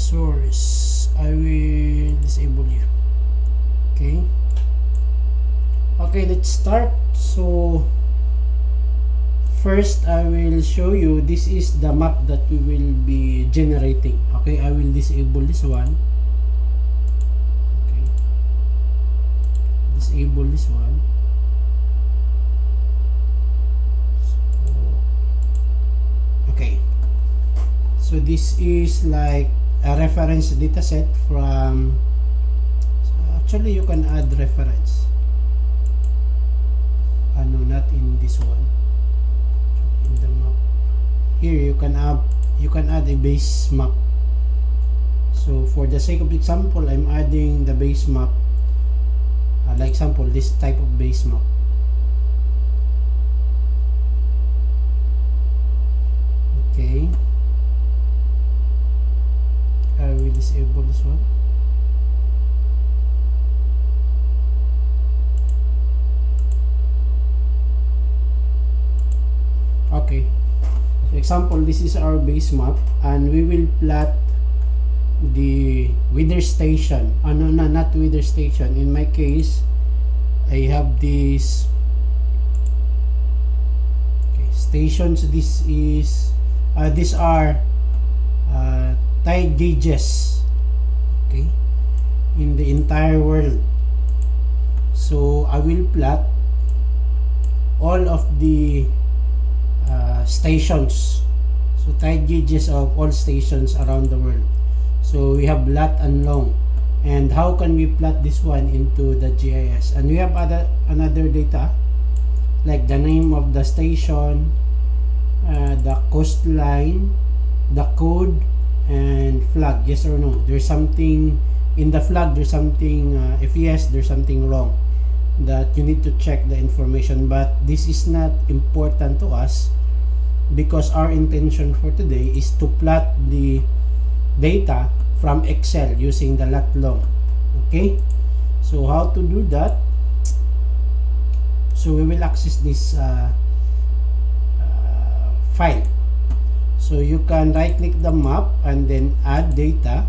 source. I will disable you. Okay, let's start. So first I will show you, this is the map that we will be generating. Okay, I will disable this one. Okay, disable this one. Okay, so this is like a reference data set from, so actually you can add reference, no, not in this one, in the map here you can add a base map. So for the sake of example, I'm adding the base map, like example this type of base map. Okay, I will disable this one. Okay, so example, this is our base map, and we will plot the weather station. No, not weather station. In my case, I have this stations. This is these are tide gauges, okay, in the entire world. So I will plot all of the stations, so tide gauges of all stations around the world. So we have lat and long. And how can we plot this one into the GIS? And we have another data like the name of the station, the coastline, the code, and flag, yes or no. There's something in the flag, there's something, if yes, there's something wrong that you need to check the information. But this is not important to us because our intention for today is to plot the data from Excel using the lat long. Okay, so how to do that? So we will access this file. So you can right click the map and then add data,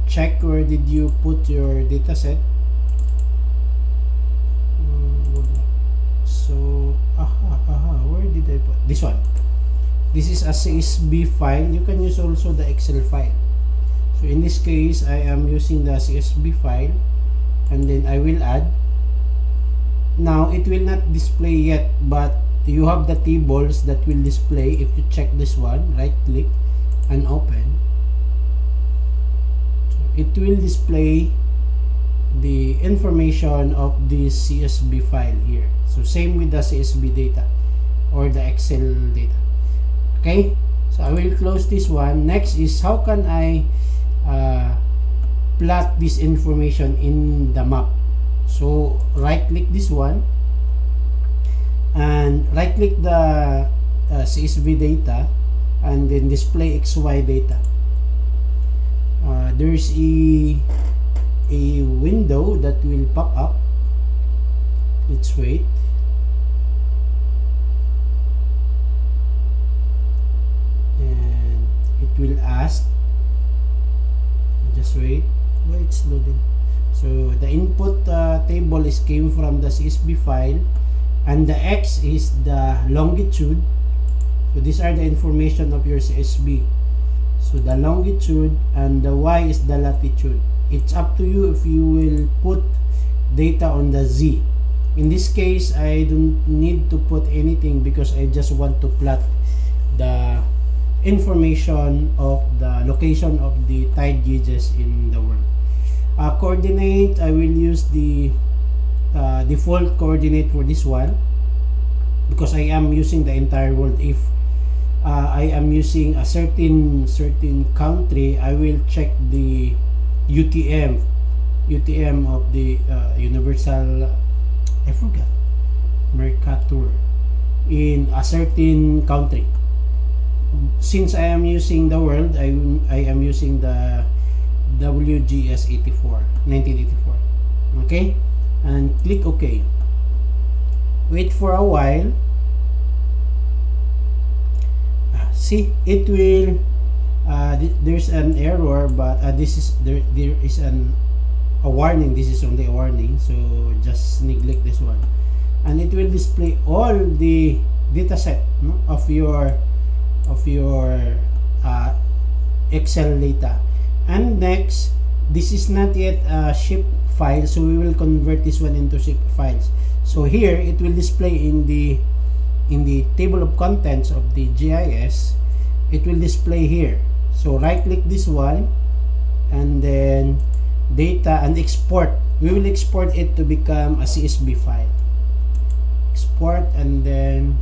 check where did you put your data set. So where did I put this one? This is a CSV file. You can use also the Excel file. So in this case, I am using the CSV file, and then I will add. Now it will not display yet, but you have the tables that will display if you check this one. Right click and open. So it will display the information of this CSV file here. So same with the CSV data or the Excel data. Okay, so I will close this one. Next is how can I plot this information in the map. So right click this one and right click the CSV data and then display XY data. There's a window that will pop up. Let's wait. And it will ask, just wait. Why it's loading? So the input table is came from the CSV file, and the X is the longitude. So these are the information of your CSV. So the longitude, and the Y is the latitude. It's up to you if you will put data on the Z. In this case, I don't need to put anything because I just want to plot the information of the location of the tide gauges in the world. Coordinate, I will use the default coordinate for this one because I am using the entire world. If I am using a certain country, I will check the UTM of the universal, I forgot, Mercator in a certain country. Since I am using the world, I am using the WGS 1984. Okay, and click OK. Wait for a while. see, it will there's an error, but this is there is a warning. This is only a warning, so just neglect this one, and it will display all the data set, no, of your Excel data. And next, this is not yet a zip file, so we will convert this one into zip files. So here it will display in the table of contents of the GIS. It will display here. So right click this one, and then data and export. We will export it to become a CSV file. Export, and then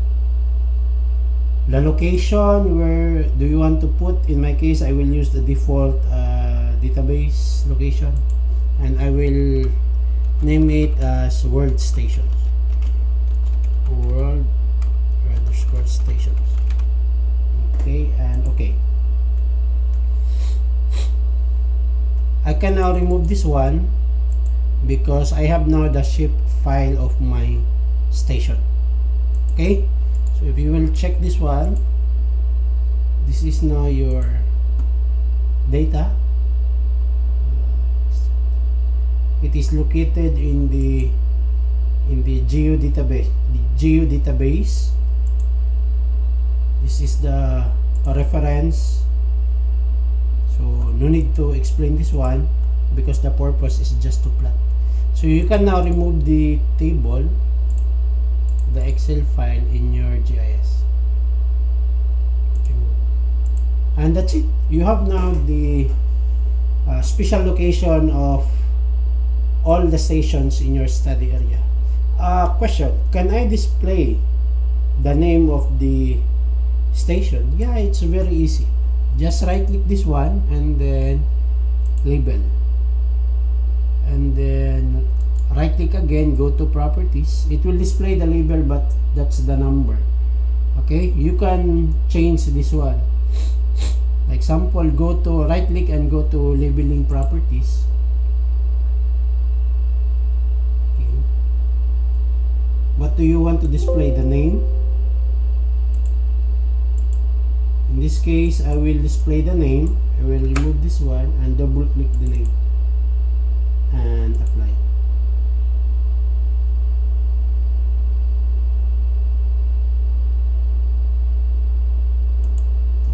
the location, where do you want to put? In my case, I will use the default database location, and I will name it as world stations. World _ stations. Okay, and okay. I can now remove this one because I have now the zip file of my station. Okay, so if you will check this one, this is now your data. It is located in the geo database. This is the reference, so no need to explain this one because the purpose is just to plot. So you can now remove the table, the Excel file in your GIS, and that's it. You have now the special location of all the stations in your study area. Question: can I display the name of the station? Yeah, it's very easy. Just right click this one and then label, and then right click again, go to properties. It will display the label, but that's the number. Okay, you can change this one. Like example, go to right click and go to labeling properties. Okay, what do you want to display? The name. In this case, I will display the name. I will remove this one and double click the name and apply.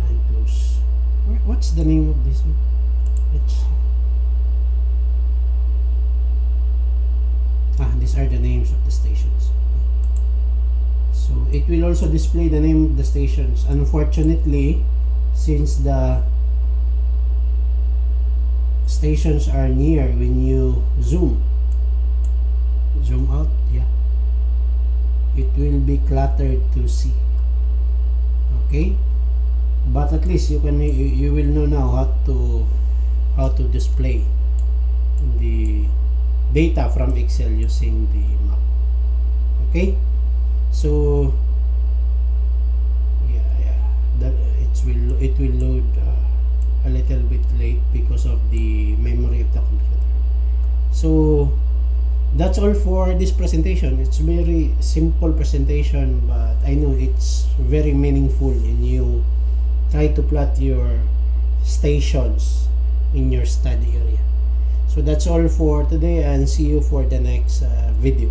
And close. What's the name of this one? These are the names of the stations. So it will also display the name of the stations. Unfortunately, since the stations are near, when you zoom out, yeah, it will be cluttered to see. Okay, but at least you will know now how to display the data from Excel using the map. Okay, so that it will load a little bit late because of the memory of the computer. So that's all for this presentation. It's very simple presentation, but I know it's very meaningful when you try to plot your stations in your study area. So that's all for today, and see you for the next video.